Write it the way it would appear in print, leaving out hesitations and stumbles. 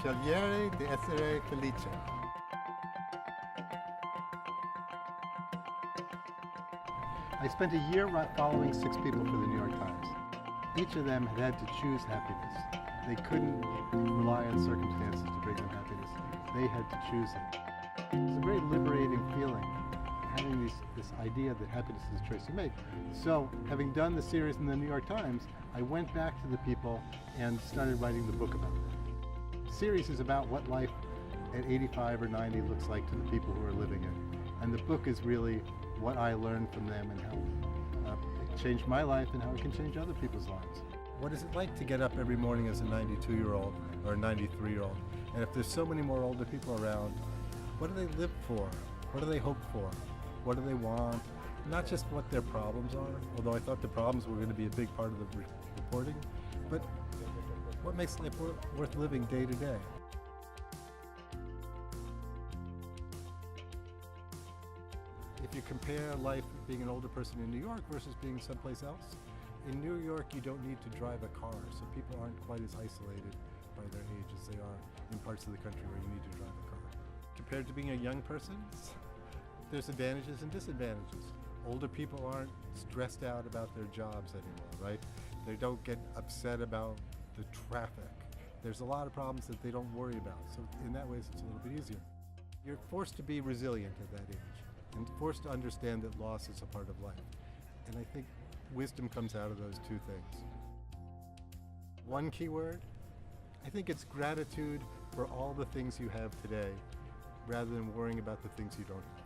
Scegliere di essere felice. I spent a year following 6 people for the New York Times. Each of them had to choose happiness. They couldn't rely on circumstances to bring them happiness. They had to choose it. It's a very liberating feeling, having this idea that happiness is a choice you make. So, having done the series in the New York Times, I went back to the people and started writing the book about them. The series is about what life at 85 or 90 looks like to the people who are living it. And the book is really what I learned from them and how it changed my life and how it can change other people's lives. What is it like to get up every morning as a 92-year-old or a 93-year-old? And if there's so many more older people around, what do they live for? What do they hope for? What do they want? Not just what their problems are, although I thought the problems were going to be a big part of the reporting, but what makes life worth living day to day? If you compare life being an older person in New York versus being someplace else, in New York you don't need to drive a car, so people aren't quite as isolated by their age as they are in parts of the country where you need to drive a car. Compared to being a young person, there's advantages and disadvantages. Older people aren't stressed out about their jobs anymore, right? They don't get upset about the traffic. There's a lot of problems that they don't worry about, so in that way it's a little bit easier. You're forced to be resilient at that age and forced to understand that loss is a part of life. And I think wisdom comes out of those two things. One key word, I think it's gratitude for all the things you have today rather than worrying about the things you don't have.